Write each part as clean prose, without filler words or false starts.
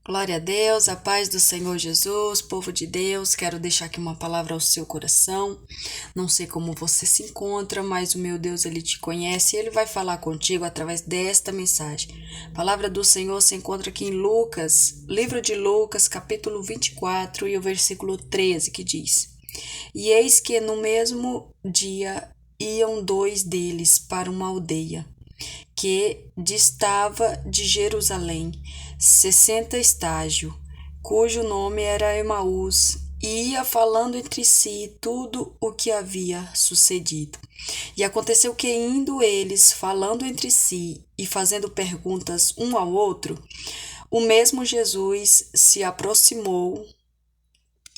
Glória a Deus, a paz do Senhor Jesus, povo de Deus, quero deixar aqui uma palavra ao seu coração. Não sei como você se encontra, mas o meu Deus, Ele te conhece e Ele vai falar contigo através desta mensagem. A palavra do Senhor se encontra aqui em Lucas, livro de Lucas, capítulo 24 e o versículo 13, que diz: E eis que no mesmo dia iam dois deles para uma aldeia que distava de Jerusalém 60 estágios, cujo nome era Emaús, e ia falando entre si tudo o que havia sucedido. E aconteceu que, indo eles falando entre si e fazendo perguntas um ao outro, o mesmo Jesus se aproximou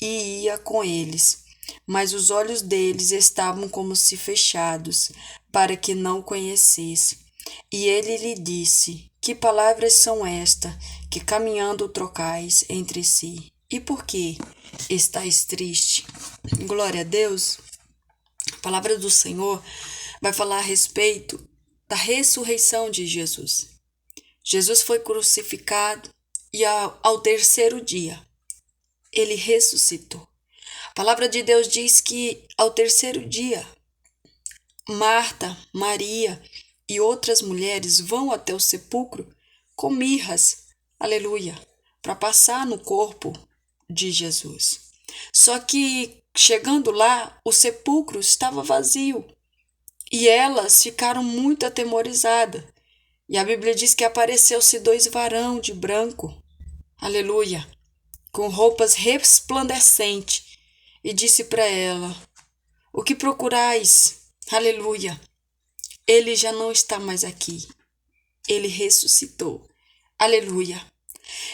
e ia com eles. Mas os olhos deles estavam como se fechados, para que não o conhecesse. E ele lhe disse: Que palavras são estas, que caminhando trocais entre si? E por que estáis triste? Glória a Deus. A palavra do Senhor vai falar a respeito da ressurreição de Jesus. Jesus foi crucificado e ao terceiro dia ele ressuscitou. A palavra de Deus diz que ao terceiro dia, Marta, Maria e outras mulheres vão até o sepulcro com mirras, aleluia, para passar no corpo de Jesus. Só que, chegando lá, o sepulcro estava vazio e elas ficaram muito atemorizadas. E a Bíblia diz que apareceu-se dois varão de branco, aleluia, com roupas resplandecentes, e disse para ela: O que procurais? Aleluia. Ele já não está mais aqui. Ele ressuscitou. Aleluia.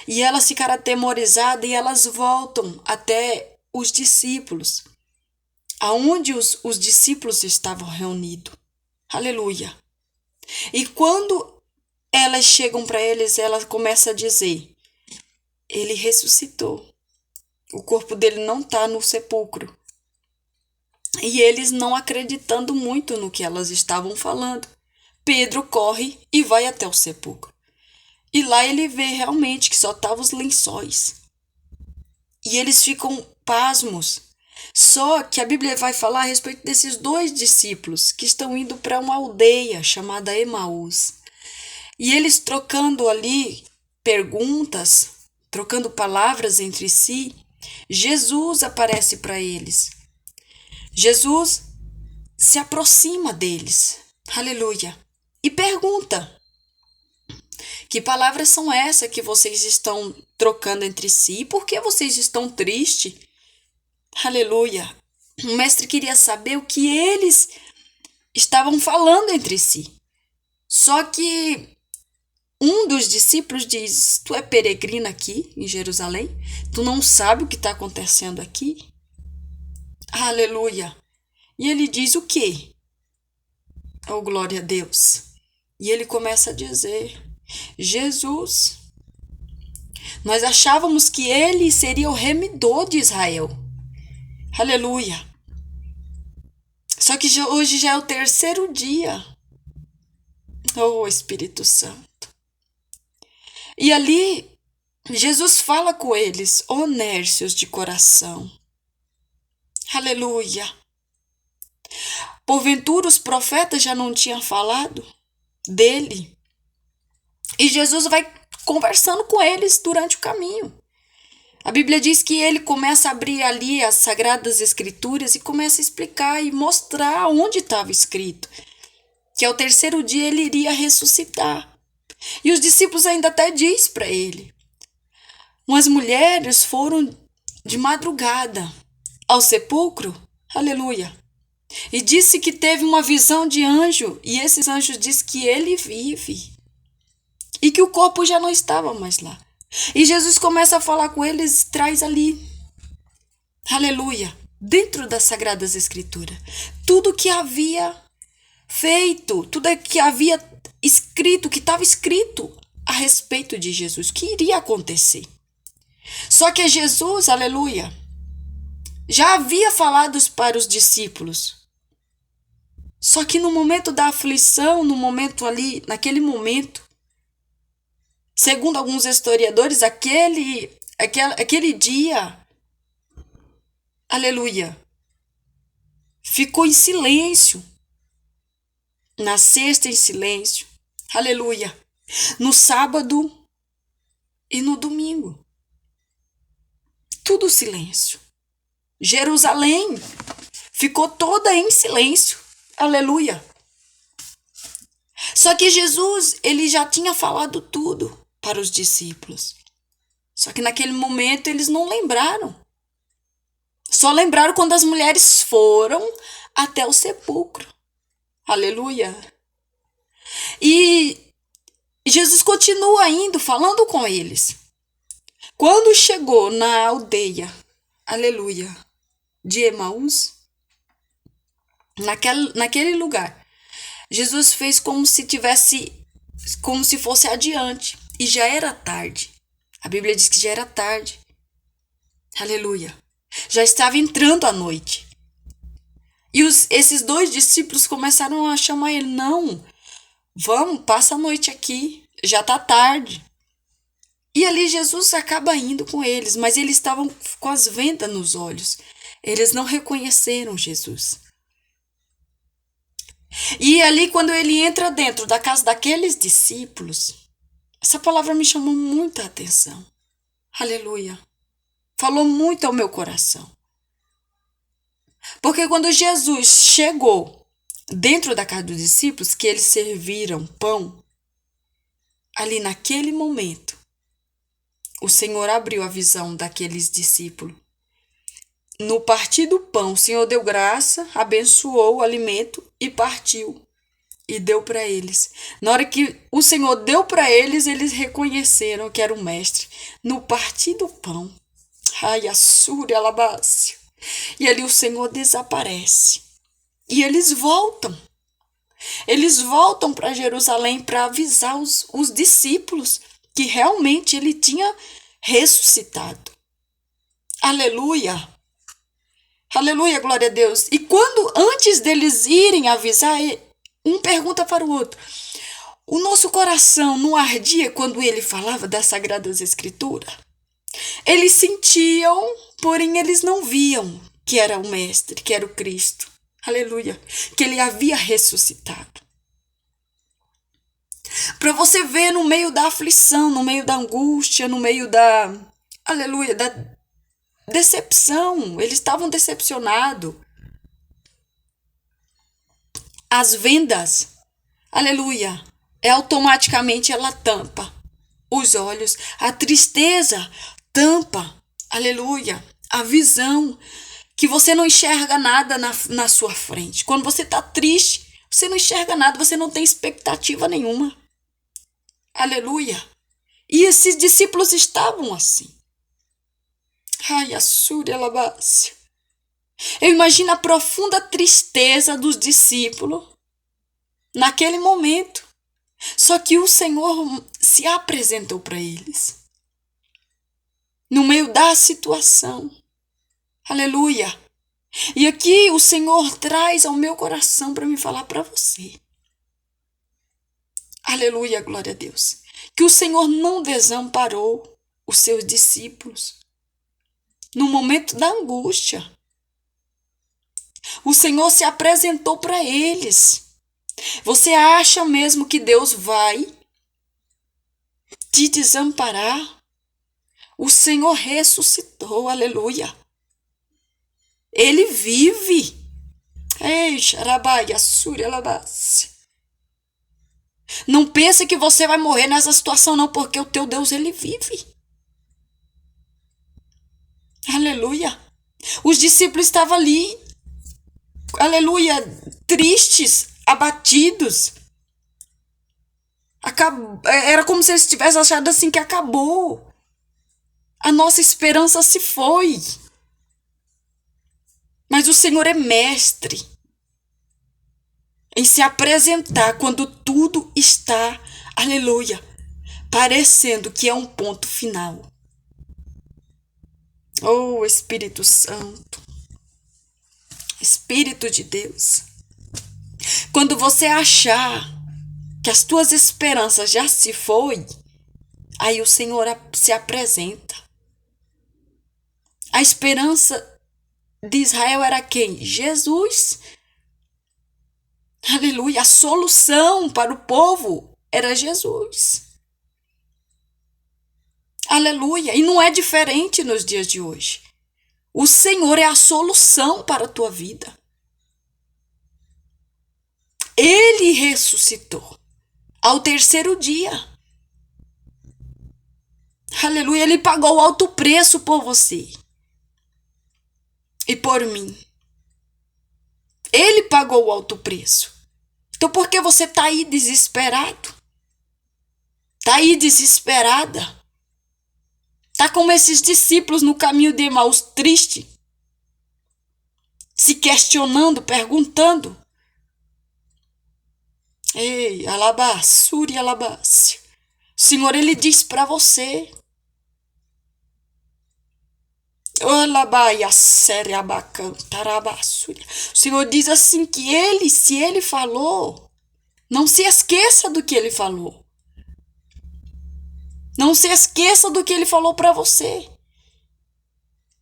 E elas ficaram atemorizadas e elas voltam até os discípulos, aonde os discípulos estavam reunidos. Aleluia. E quando elas chegam para eles, ela começa a dizer: Ele ressuscitou. O corpo dele não está no sepulcro. E eles não acreditando muito no que elas estavam falando, Pedro corre e vai até o sepulcro. E lá ele vê realmente que só estavam os lençóis. E eles ficam pasmos. Só que a Bíblia vai falar a respeito desses dois discípulos que estão indo para uma aldeia chamada Emaús. E eles trocando ali perguntas, trocando palavras entre si, Jesus aparece para eles. Jesus se aproxima deles, aleluia, e pergunta: Que palavras são essas que vocês estão trocando entre si? Por que vocês estão tristes? Aleluia. O mestre queria saber o que eles estavam falando entre si. Só que um dos discípulos diz: Tu é peregrina aqui em Jerusalém? Tu não sabe o que está acontecendo aqui? Aleluia. E ele diz o quê? Oh, glória a Deus. E ele começa a dizer: Jesus, nós achávamos que ele seria o remidor de Israel. Aleluia. Só que hoje já é o terceiro dia. Oh, Espírito Santo. E ali, Jesus fala com eles, onércios de coração. Aleluia. Porventura os profetas já não tinham falado dele. E Jesus vai conversando com eles durante o caminho. A Bíblia diz que ele começa a abrir ali as Sagradas Escrituras e começa a explicar e mostrar onde estava escrito que ao terceiro dia ele iria ressuscitar. E os discípulos ainda até diz para ele: Umas mulheres foram de madrugada ao sepulcro, aleluia, e disse que teve uma visão de anjo, e esses anjos diz que ele vive e que o corpo já não estava mais lá. E Jesus começa a falar com eles e traz ali, aleluia, dentro das Sagradas Escrituras, tudo que havia feito, tudo que havia escrito, que estava escrito a respeito de Jesus, que iria acontecer. Só que Jesus, aleluia, já havia falado para os discípulos. Só que no momento da aflição, no momento ali, naquele momento, Segundo alguns historiadores, aquele dia, aleluia, ficou em silêncio. Na sexta, em silêncio, aleluia. No sábado e no domingo, tudo silêncio. Jerusalém ficou toda em silêncio, aleluia. Só que Jesus, ele já tinha falado tudo para os discípulos. Só que naquele momento eles não lembraram. Só lembraram quando as mulheres foram até o sepulcro. Aleluia. E Jesus continua indo, falando com eles. Quando chegou na aldeia, aleluia, de Emaús, naquele lugar, Jesus fez como se fosse adiante. E já era tarde. A Bíblia diz que já era tarde. Aleluia. Já estava entrando a noite. E esses 2 discípulos começaram a chamar ele. Não, vamos, passa a noite aqui. Já está tarde. E ali Jesus acaba indo com eles. Mas eles estavam com as vendas nos olhos. Eles não reconheceram Jesus. E ali, quando ele entra dentro da casa daqueles discípulos, essa palavra me chamou muita atenção. Aleluia. Falou muito ao meu coração. Porque quando Jesus chegou dentro da casa dos discípulos, que eles serviram pão, ali naquele momento, o Senhor abriu a visão daqueles discípulos. No partir do pão, o Senhor deu graça, abençoou o alimento e partiu. E deu para eles. Na hora que o Senhor deu para eles, eles reconheceram que era o mestre. No partir do pão. Ai, Assúria, Alabácio. E ali o Senhor desaparece. E eles voltam. Eles voltam para Jerusalém para avisar os discípulos que realmente ele tinha ressuscitado. Aleluia. Aleluia, glória a Deus. E quando, antes deles irem avisar, um pergunta para o outro. O nosso coração não ardia quando ele falava das Sagradas Escrituras? Eles sentiam, porém eles não viam que era o Mestre, que era o Cristo. Aleluia. Que ele havia ressuscitado. Para você ver no meio da aflição, no meio da angústia, no meio da, aleluia, da decepção. Eles estavam decepcionados. As vendas, aleluia, automaticamente ela tampa os olhos. A tristeza tampa, aleluia, a visão, que você não enxerga nada na sua frente. Quando você está triste, você não enxerga nada, você não tem expectativa nenhuma. Aleluia. E esses discípulos estavam assim. Ai, Assúria, Alabácia. Eu imagino a profunda tristeza dos discípulos naquele momento. Só que o Senhor se apresentou para eles. No meio da situação. Aleluia. E aqui o Senhor traz ao meu coração para me falar para você. Aleluia, glória a Deus. Que o Senhor não desamparou os seus discípulos. No momento da angústia. O Senhor se apresentou para eles. Você acha mesmo que Deus vai te desamparar? O Senhor ressuscitou, aleluia. Ele vive. Ei, xarabai, assúria, alabácia. Não pense que você vai morrer nessa situação não, porque o teu Deus, ele vive. Aleluia. Os discípulos estavam ali, aleluia, tristes, abatidos. Era como se eles tivessem achado assim que acabou. A nossa esperança se foi. Mas o Senhor é mestre em se apresentar quando tudo está, aleluia, parecendo que é um ponto final. Oh, Espírito Santo, Espírito de Deus, quando você achar que as tuas esperanças já se foi, Aí o Senhor se apresenta. A esperança de Israel era quem? Jesus. Aleluia. A solução para o povo era Jesus. Aleluia. E não é diferente nos dias de hoje. O Senhor é a solução para a tua vida. Ele ressuscitou ao terceiro dia. Aleluia. Ele pagou alto preço por você e por mim. Ele pagou o alto preço. Então por que você está aí desesperado? Está aí desesperada? Está como esses discípulos no caminho de Emaús, triste, se questionando, perguntando. Ei, alabassuri, alabassi. O Senhor, Ele diz para você. O Senhor diz assim que Ele, se Ele falou, não se esqueça do que Ele falou. Não se esqueça do que Ele falou para você.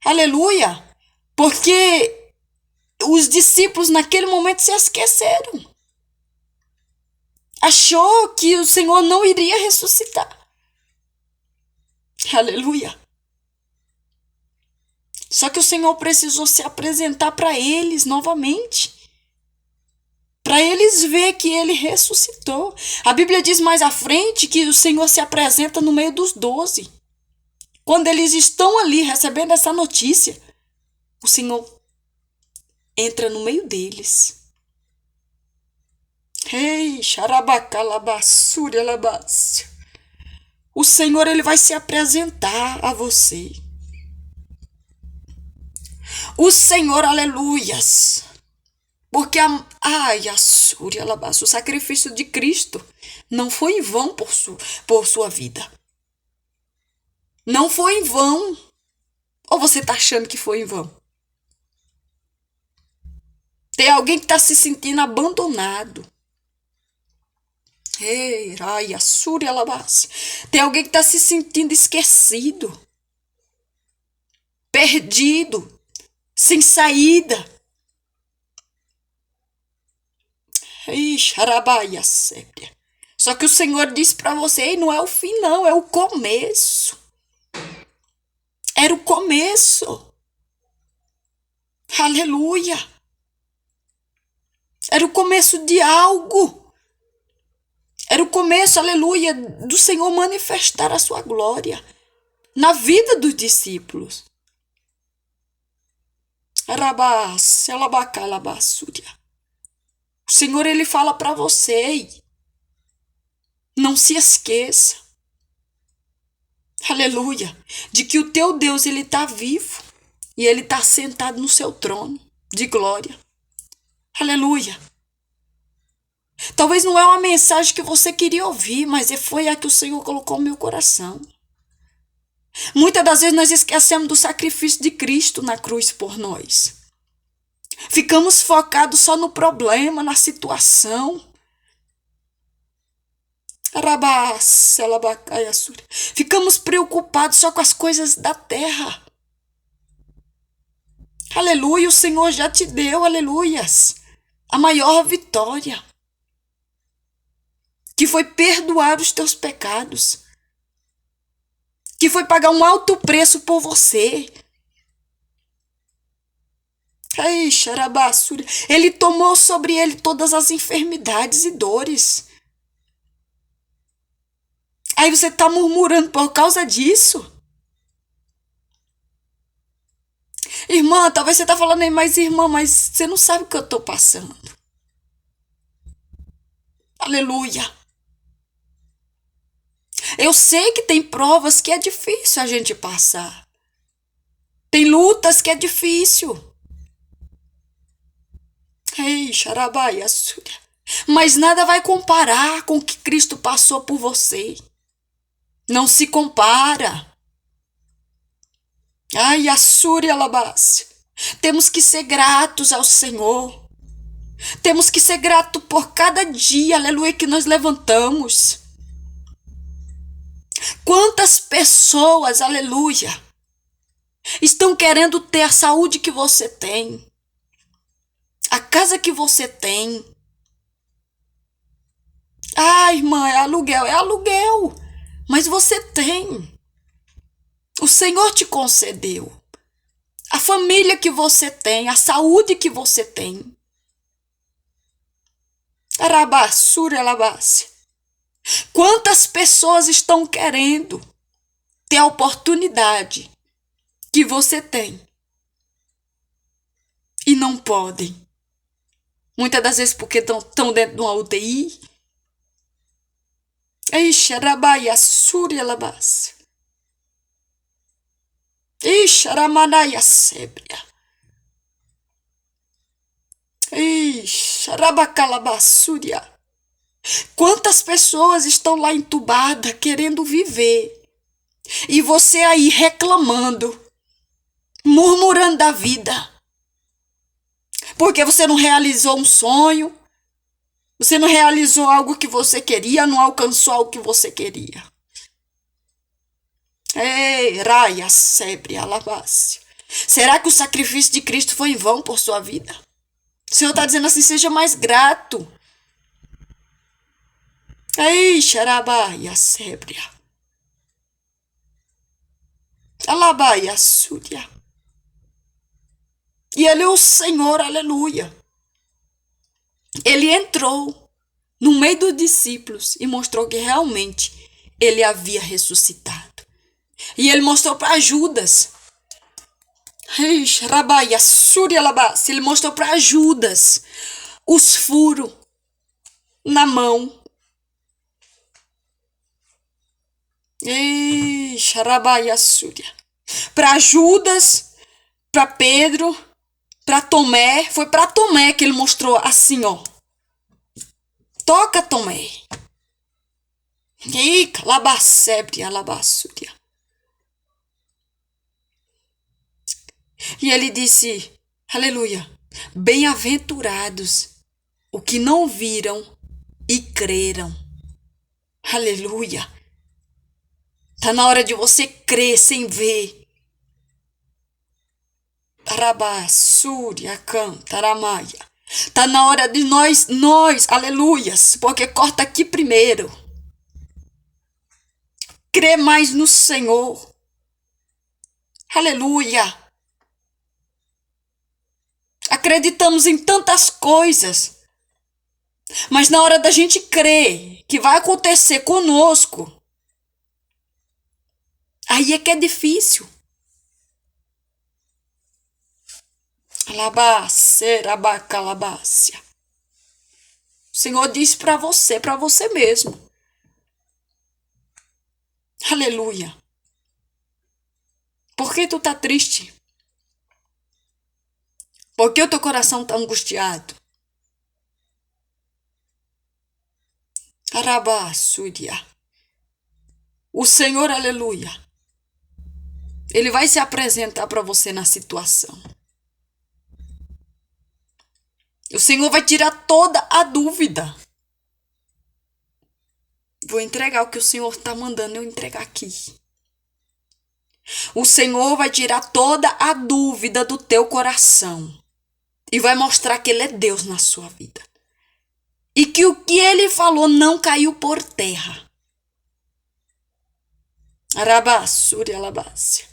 Aleluia! Porque os discípulos naquele momento se esqueceram. Achou que o Senhor não iria ressuscitar. Aleluia! Só que o Senhor precisou se apresentar para eles novamente. Para eles ver que Ele ressuscitou. A Bíblia diz mais à frente que o Senhor se apresenta no meio dos 12. Quando eles estão ali recebendo essa notícia, o Senhor entra no meio deles. Ei, xarabacalabassuri, alabácio. O Senhor, Ele vai se apresentar a você. O Senhor, aleluias. Porque o sacrifício de Cristo não foi em vão por sua vida. Não foi em vão. Ou você está achando que foi em vão? Tem alguém que está se sentindo abandonado. Ei, tem alguém que está se sentindo esquecido, perdido, sem saída. Só que o Senhor disse para você, não é o fim não, é o começo. Era o começo. Aleluia. Era o começo de algo. Era o começo, aleluia, do Senhor manifestar a sua glória na vida dos discípulos. O Senhor, Ele fala para você, não se esqueça, aleluia, de que o teu Deus, Ele está vivo e Ele está sentado no seu trono de glória. Aleluia. Talvez não é uma mensagem que você queria ouvir, mas foi a que o Senhor colocou no meu coração. Muitas das vezes nós esquecemos do sacrifício de Cristo na cruz por nós. Ficamos focados só no problema, na situação. Ficamos preocupados só com as coisas da terra. Aleluia, o Senhor já te deu, aleluias, a maior vitória, que foi perdoar os teus pecados, que foi pagar um alto preço por você. Ai, xarabassura. Ele tomou sobre ele todas as enfermidades e dores. Aí você está murmurando por causa disso? Irmã, talvez você está falando aí, mas irmã, mas você não sabe o que eu estou passando. Aleluia. Eu sei que tem provas que é difícil a gente passar. Tem lutas que é difícil. Ei, xarabaiaçura. Mas nada vai comparar com o que Cristo passou por você. Não se compara. Ai, assure alabácia. Temos que ser gratos ao Senhor. Temos que ser gratos por cada dia, aleluia, que nós levantamos. Quantas pessoas, aleluia, estão querendo ter a saúde que você tem, a casa que você tem. Ah, irmã, é aluguel, mas você tem. O Senhor te concedeu. A família que você tem, a saúde que você tem. Arabassura, alabasse. Quantas pessoas estão querendo ter a oportunidade que você tem e não podem? Muitas das vezes porque estão dentro de uma UTI. Ixi, arabaia, suri, alabasse. Ixi, aramanaia, sébria. Ixi, arabacalabassúria. Quantas pessoas estão lá entubadas querendo viver e você aí reclamando, murmurando da vida, porque você não realizou um sonho, você não realizou algo que você queria, não alcançou algo que você queria. Ei, raia, sebre, alabasse. Será que o sacrifício de Cristo foi em vão por sua vida? O Senhor está dizendo assim, seja mais grato. Ei, xarabaia, sebria. Alabaia, súria. E ele é o Senhor, aleluia. Ele entrou no meio dos discípulos e mostrou que realmente ele havia ressuscitado. E ele mostrou para Judas. Ele mostrou para Judas os furos na mão. Para Judas, para Pedro, para Tomé. Foi para Tomé que ele mostrou assim, ó. Toca, Tomé. E ele disse, aleluia, bem-aventurados os que não viram e creram. Aleluia. Tá na hora de você crer sem ver. Arabassúria, cantaramaia. Tá na hora de nós, aleluias, porque corta aqui primeiro. Crê mais no Senhor. Aleluia. Acreditamos em tantas coisas, mas na hora da gente crer que vai acontecer conosco, aí é que é difícil. Alabacerabacalácia. O Senhor diz para você mesmo. Aleluia. Por que tu tá triste? Por que o teu coração tá angustiado? Arabassúria. O Senhor, aleluia, Ele vai se apresentar para você na situação. O Senhor vai tirar toda a dúvida. Vou entregar o que o Senhor está mandando eu entregar aqui. O Senhor vai tirar toda a dúvida do teu coração. E vai mostrar que Ele é Deus na sua vida. E que o que Ele falou não caiu por terra. Arabassúria, alabácia.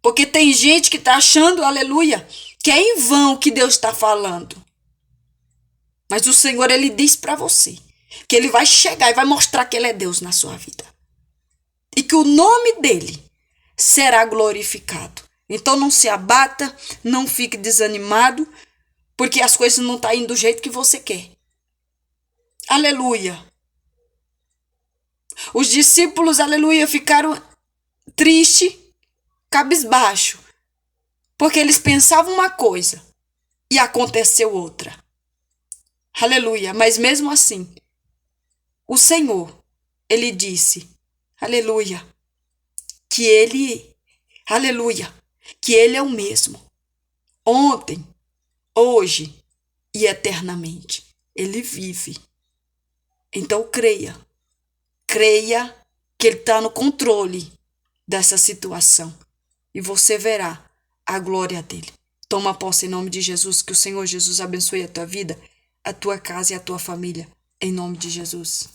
Porque tem gente que está achando, aleluia, que é em vão que Deus está falando. Mas o Senhor, Ele diz para você que Ele vai chegar e vai mostrar que Ele é Deus na sua vida. E que o nome dEle será glorificado. Então não se abata, não fique desanimado, porque as coisas não estão indo do jeito que você quer. Aleluia. Os discípulos, aleluia, ficaram tristes, cabisbaixo, porque eles pensavam uma coisa e aconteceu outra. Aleluia. Mas mesmo assim, o Senhor, Ele disse, aleluia, que Ele, aleluia, que Ele é o mesmo, ontem, hoje e eternamente. Ele vive. Então creia que Ele está no controle dessa situação. E você verá a glória dele. Toma posse em nome de Jesus, que o Senhor Jesus abençoe a tua vida, a tua casa e a tua família. Em nome de Jesus.